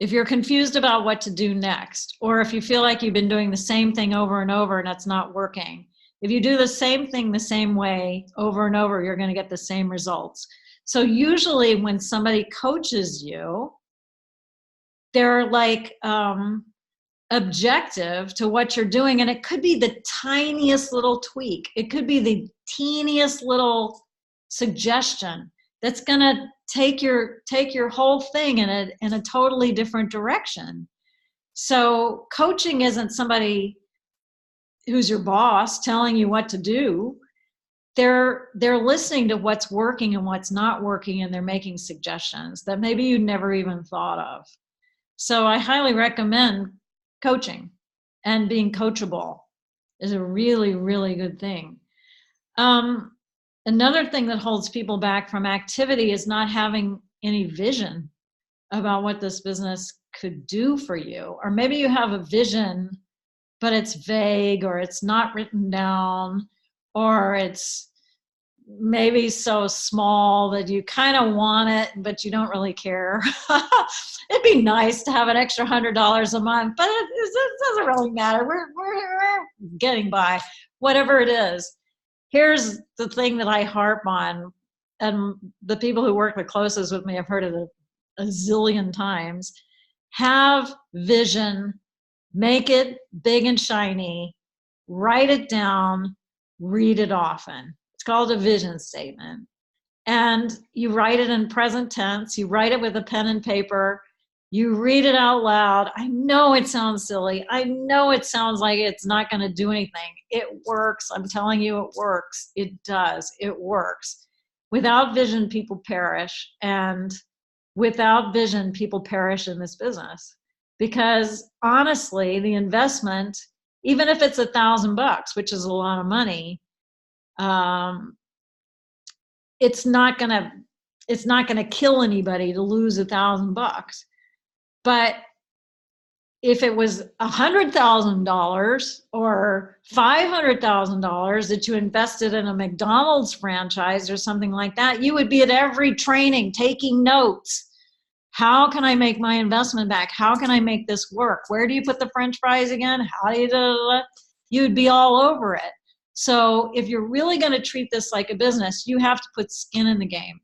If you're confused about what to do next, or if you feel like you've been doing the same thing over and over and it's not working, if you do the same thing the same way over and over, you're going to get the same results. So usually when somebody coaches you, they're like objective to what you're doing, and it could be the tiniest little tweak. It could be the teeniest little suggestion that's going to take your whole thing in a totally different direction. So coaching isn't somebody who's your boss telling you what to do. They're listening to what's working and what's not working, and they're making suggestions that maybe you'd never even thought of. So I highly recommend coaching, and being coachable is a really, really good thing. Another thing that holds people back from activity is not having any vision about what this business could do for you. Or maybe you have a vision, but it's vague, or it's not written down, or it's maybe so small that you kind of want it, but you don't really care. It'd be nice to have an extra $100 a month, but it doesn't really matter. We're getting by, whatever it is. Here's the thing that I harp on, and the people who work the closest with me have heard it a zillion times. Have vision, make it big and shiny, write it down, read it often. It's called a vision statement. And you write it in present tense, you write it with a pen and paper, you read it out loud. I know it sounds silly. I know it sounds like it's not going to do anything. It works. I'm telling you, it works. It does. It works. Without vision, people perish. And without vision, people perish in this business. Because honestly, the investment, even if it's $1,000, which is a lot of money, it's not gonna kill anybody to lose $1,000. But if it was $100,000 or $500,000 that you invested in a McDonald's franchise or something like that, you would be at every training taking notes. How can I make my investment back? How can I make this work? Where do you put the French fries again? How do you, you'd be all over it. So if you're really going to treat this like a business, you have to put skin in the game.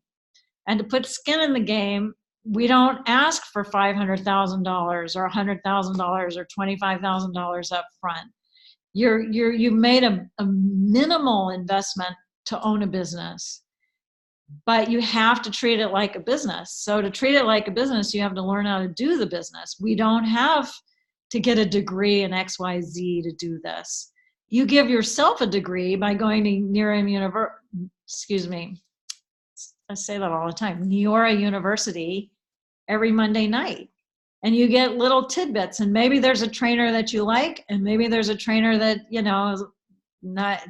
And to put skin in the game, we don't ask for $500,000 or $100,000 or $25,000 up front. You've made a minimal investment to own a business, but you have to treat it like a business. So to treat it like a business, you have to learn how to do the business. We don't have to get a degree in XYZ to do this. You give yourself a degree by going to Neora I say that all the time, Neora University every Monday night. And you get little tidbits, and maybe there's a trainer that you like, and maybe there's a trainer that,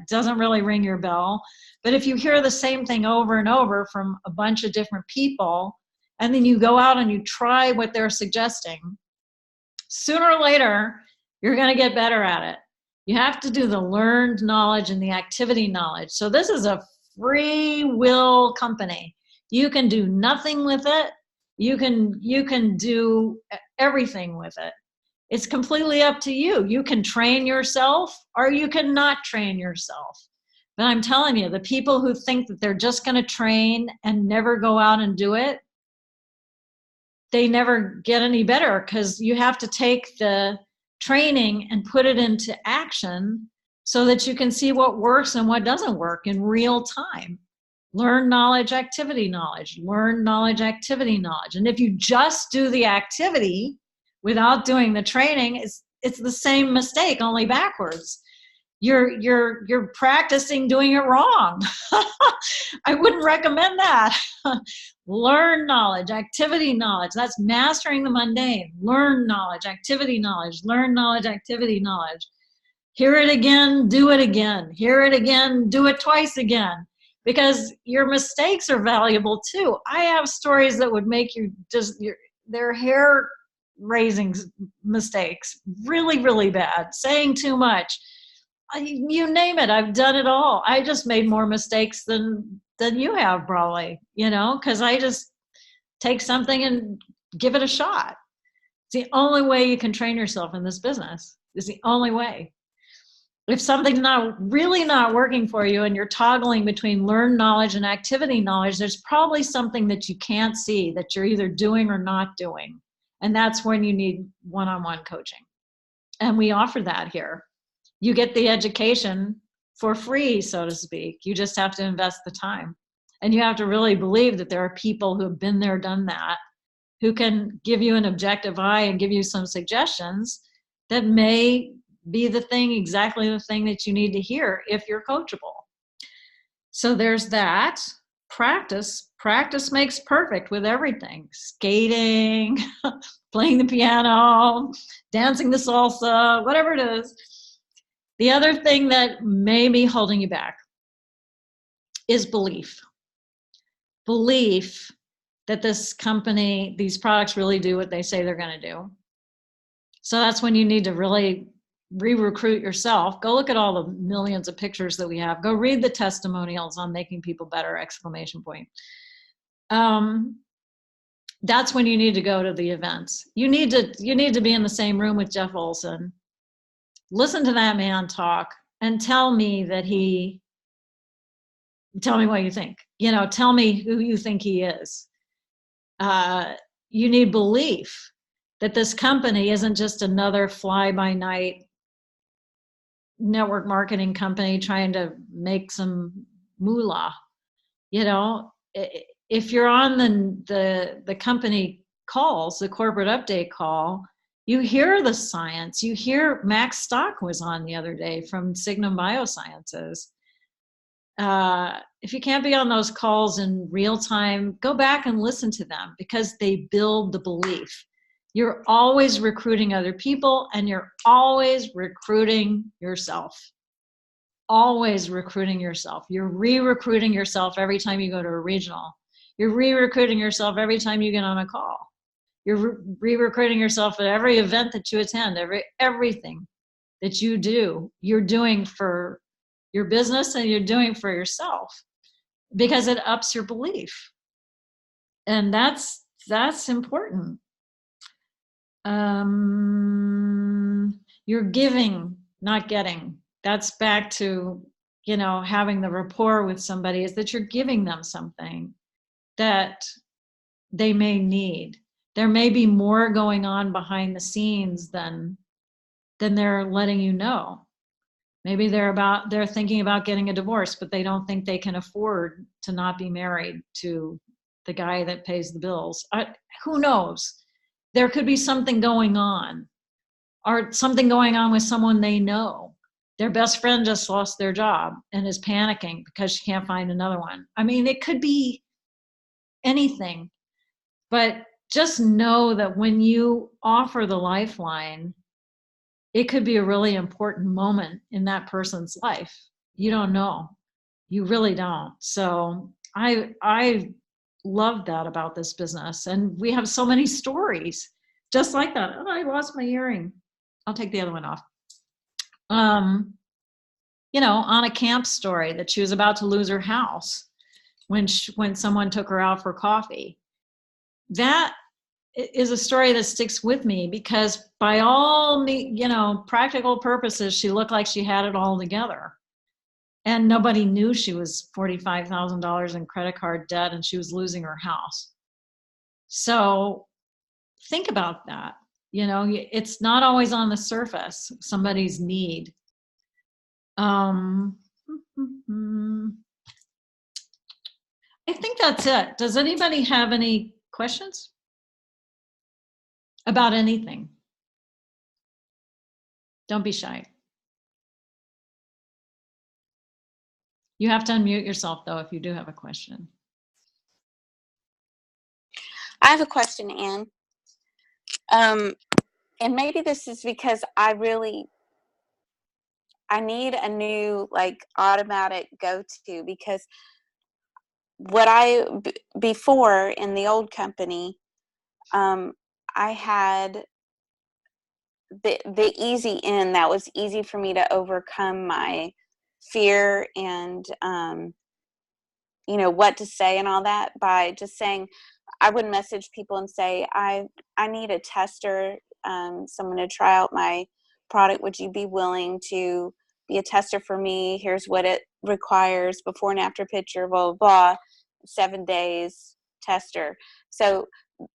doesn't really ring your bell. But if you hear the same thing over and over from a bunch of different people, and then you go out and you try what they're suggesting, sooner or later, you're going to get better at it. You have to do the learned knowledge and the activity knowledge. So this is a free will company. You can do nothing with it. You can do everything with it. It's completely up to you. You can train yourself or you cannot train yourself. But I'm telling you, the people who think that they're just going to train and never go out and do it, they never get any better, because you have to take the training and put it into action so that you can see what works and what doesn't work in real time. Learn knowledge, activity knowledge, learn knowledge, activity knowledge. And if you just do the activity without doing the training, it's the same mistake, only backwards. You're practicing doing it wrong. I wouldn't recommend that. Learn knowledge, activity knowledge. That's mastering the mundane. Learn knowledge, activity knowledge, learn knowledge, activity knowledge. Hear it again, do it again. Hear it again, do it twice again. Because your mistakes are valuable too. I have stories that would make you they're hair raising mistakes, really, really bad, saying too much. You name it, I've done it all. I just made more mistakes than you have, probably, because I just take something and give it a shot. It's the only way you can train yourself in this business. It's the only way. If something's really not working for you and you're toggling between learned knowledge and activity knowledge, there's probably something that you can't see that you're either doing or not doing. And that's when you need one-on-one coaching. And we offer that here. You get the education for free, so to speak. You just have to invest the time. And you have to really believe that there are people who have been there, done that, who can give you an objective eye and give you some suggestions that may be exactly the thing that you need to hear if you're coachable. So there's that. Practice makes perfect with everything. Skating, playing the piano, dancing the salsa, whatever it is. The other thing that may be holding you back is belief. Belief that this company, these products really do what they say they're going to do. So that's when you need to really re-recruit yourself. Go look at all the millions of pictures that we have. Go read the testimonials on making people better, ! That's when you need to go to the events. You need to be in the same room with Jeff Olson. Listen to that man talk and tell me what you think. Tell me who you think he is. You need belief that this company isn't just another fly-by-night network marketing company trying to make some moolah. If you're on the company calls, the corporate update call, you hear the science. You hear Max Stock was on the other day from Signum Biosciences. If you can't be on those calls in real time, go back and listen to them, because they build the belief. You're always recruiting other people, and you're always recruiting yourself. Always recruiting yourself. You're re-recruiting yourself every time you go to a regional. You're re-recruiting yourself every time you get on a call. You're re-recruiting yourself at every event that you attend, everything that you do, you're doing for your business and you're doing for yourself because it ups your belief. And that's important. You're giving, not getting. That's back to, having the rapport with somebody, is that you're giving them something that they may need. There may be more going on behind the scenes than they're letting you know. Maybe they're thinking about getting a divorce, but they don't think they can afford to not be married to the guy that pays the bills. Who knows? There could be something going on, or something going on with someone they know. Their best friend just lost their job and is panicking because she can't find another one. I mean, it could be anything, but just know that when you offer the lifeline, it could be a really important moment in that person's life. You don't know. You really don't. So I love that about this business. And we have so many stories just like that. Oh, I lost my earring. I'll take the other one off. On a camp story that she was about to lose her house when someone took her out for coffee. That is a story that sticks with me because by all practical purposes, she looked like she had it all together. And nobody knew she was $45,000 in credit card debt and she was losing her house. So think about that. It's not always on the surface, somebody's need. I think that's it. Does anybody have any questions about anything? Don't be shy. You have to unmute yourself, though, if you do have a question. I have a question, Anne. And maybe this is because I need a new automatic go-to, because before in the old company, I had the easy in that was easy for me to overcome my fear and what to say and all that by just saying, I would message people and say, I need a tester, someone to try out my product. Would you be willing to be a tester for me? Here's what it requires, before and after picture, blah, blah, blah, 7 days tester. So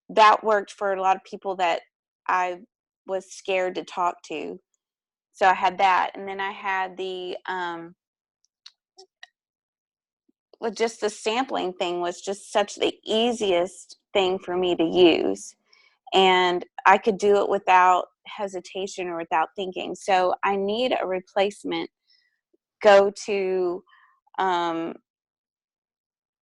that worked for a lot of people that I was scared to talk to. So I had that. And then I had the, just the sampling thing was just such the easiest thing for me to use. And I could do it without hesitation or without thinking. So I need a replacement go-to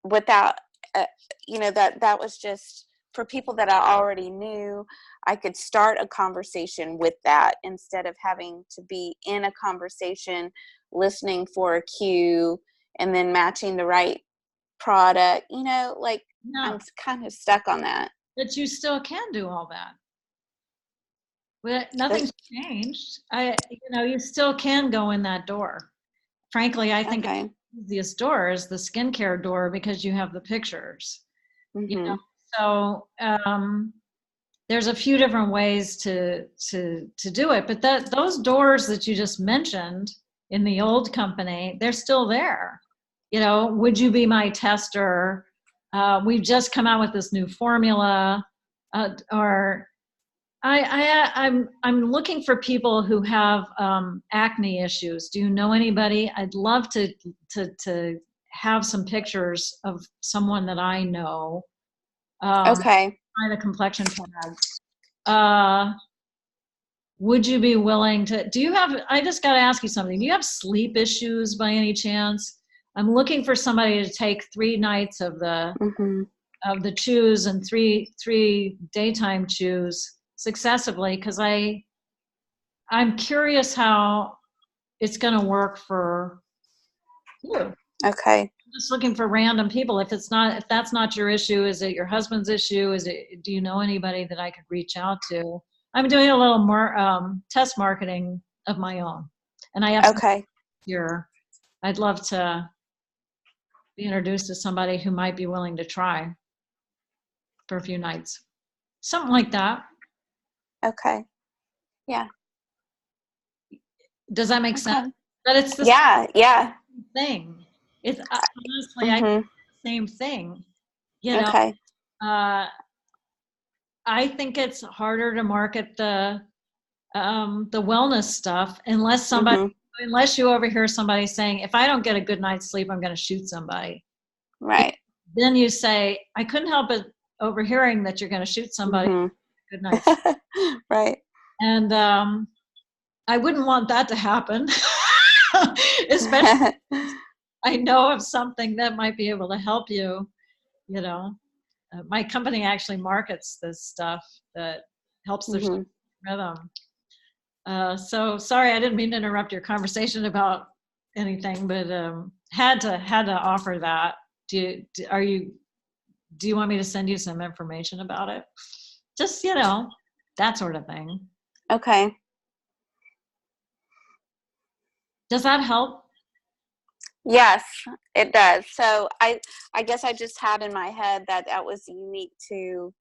without, that was just for people that I already knew. I could start a conversation with that instead of having to be in a conversation, listening for a cue, and then matching the right product. No. I'm kind of stuck on that. But you still can do all that. But nothing's changed. You still can go in that door. Frankly, I think Okay. the easiest door is the skincare door because you have the pictures. Mm-hmm. So there's a few different ways to do it. But those doors that you just mentioned in the old company, they're still there. Would you be my tester? We've just come out with this new formula, or I'm looking for people who have acne issues. Do you know anybody? I'd love to have some pictures of someone that I know. Okay. By the complexion pads. Would you be willing to? I just got to ask you something. Do you have sleep issues by any chance? I'm looking for somebody to take 3 nights of the Mm-hmm. of the chews and three daytime chews successively, because I'm curious how it's going to work for you. Okay. just looking for random people. If that's not your issue, is it your husband's issue? Do you know anybody that I could reach out to? I'm doing a little more test marketing of my own, and I have some Okay. here. I'd love to be introduced to somebody who might be willing to try for a few nights, something like that. Okay. Does that make Okay. sense? But it's the Yeah. same thing. It's honestly, I do Mhm. the same thing. You know, Okay. I think it's harder to market the wellness stuff unless Mhm. you overhear somebody saying, if I don't get a good night's sleep, I'm going to shoot somebody. Right. Then you say, I couldn't help it overhearing that you're going to shoot somebody. Mhm. Good night's sleep. Right. And I wouldn't want that to happen, especially I know of something that might be able to help you, you know. My company actually markets this stuff that helps their Mhm. rhythm. So sorry, I didn't mean to interrupt your conversation about anything, but had to offer that. Do you want me to send you some information about it? Just, that sort of thing. Okay. Does that help? Yes, it does. So I guess I just had in my head that was unique to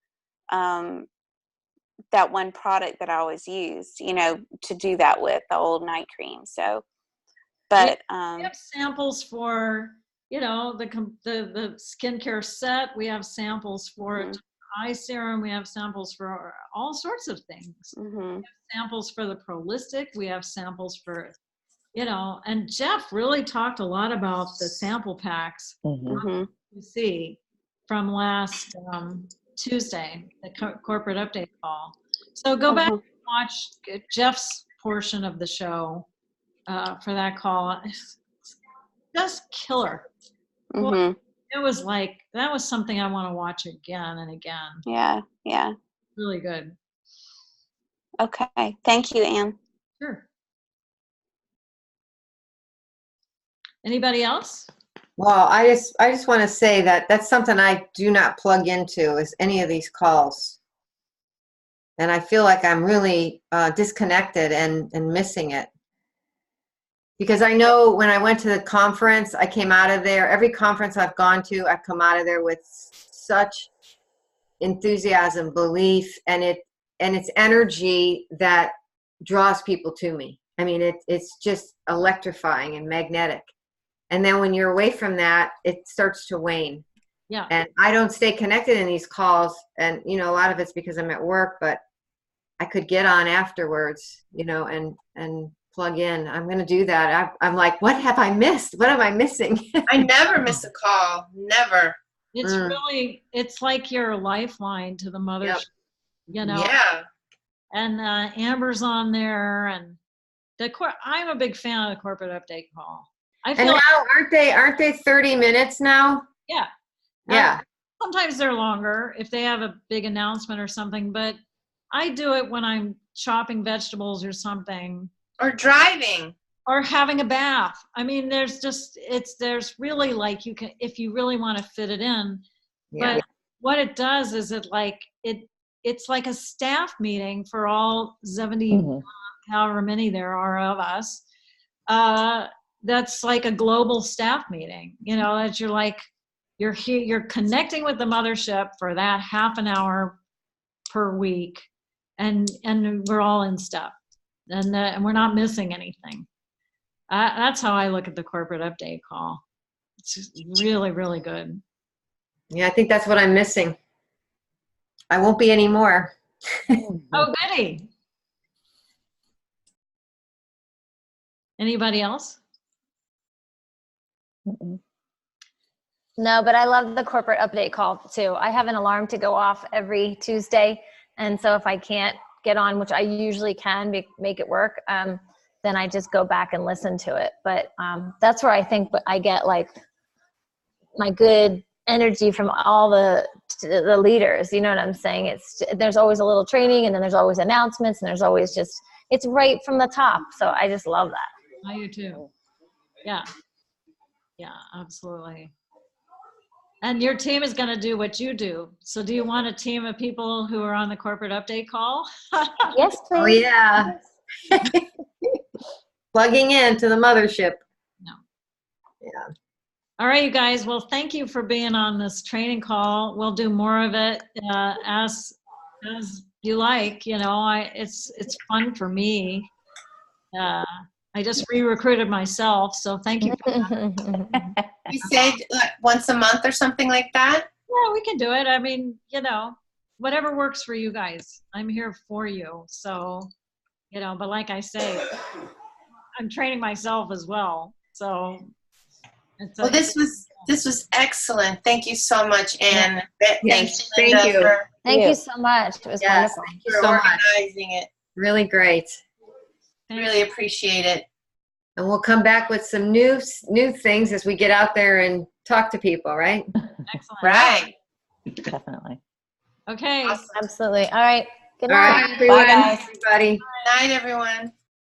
that one product that I always used, to do that with the old night cream. So, but we have samples for, the skincare set. We have samples for eye serum. We have samples for all sorts of things. mhm. We have samples for the Prolistic. We have samples for, and Jeff really talked a lot about the sample packs Mhm. you see from last Tuesday, the corporate update call. So go back and watch Jeff's portion of the show for that call. It's just killer. Boy, Mhm. it was like, that was something I want to watch again and again. Yeah. Yeah. Really good. Okay. Thank you, Anne. Sure. Anybody else? Well, I just want to say that that's something I do not plug into is any of these calls. And I feel like I'm really disconnected and missing it. Because I know when I went to the conference, I came out of there, every conference I've gone to, I've come out of there with such enthusiasm, belief, and it's energy that draws people to me. I mean, it's just electrifying and magnetic. And then when you're away from that, it starts to wane. Yeah. And I don't stay connected in these calls. And, a lot of it's because I'm at work, but I could get on afterwards, and plug in. I'm going to do that. I'm like, what have I missed? What am I missing? I never miss a call. Never. It's really, it's like your lifeline to the mothership, Yeah. And Amber's on there, and I'm a big fan of the corporate update call. I And feel now aren't they 30 minutes now? Yeah. Yeah. Sometimes they're longer if they have a big announcement or something, but I do it when I'm chopping vegetables or something. Or driving. Or having a bath. I mean, there's really like you can, if you really want to fit it in. Yeah. But what it does is it's like a staff meeting for all 70, however many there are of us. That's like a global staff meeting, that you're here, you're connecting with the mothership for that half an hour per week, and we're all in step, and we're not missing anything. That's how I look at the corporate update call. It's just really, really good. Yeah, I think that's what I'm missing. I won't be anymore. Oh, goody. Anybody else? No, but I love the corporate update call too. I have an alarm to go off every Tuesday. And so if I can't get on, which I usually can make it work, then I just go back and listen to it. But that's where I think I get like my good energy from all the leaders. You know what I'm saying? There's always a little training, and then there's always announcements, and there's always it's right from the top. So I just love that. I do too. Yeah. Yeah, absolutely. And your team is going to do what you do. So do you want a team of people who are on the corporate update call? Yes, please. Oh, yeah. Plugging into the mothership. No. Yeah. All right, you guys. Well, thank you for being on this training call. We'll do more of it as you like. You know, it's fun for me. I just re-recruited myself, so thank you for that. You said like once a month or something like that? Yeah, we can do it. I mean, you know, whatever works for you guys. I'm here for you. So, you know, but like I say, I'm training myself as well. So it's Well, this was excellent. Thank you so much, Anne. Yes, Thank you, thank Linda, you. for Thank you so much. It was Yes, wonderful. thank you so much. organizing it. Really great. Really appreciate it. And we'll come back with some new things as we get out there and talk to people, right? excellent. Right. Definitely. Okay. Awesome. Absolutely. All right. Good All night. right, everyone. guys. Everybody. Night, everyone.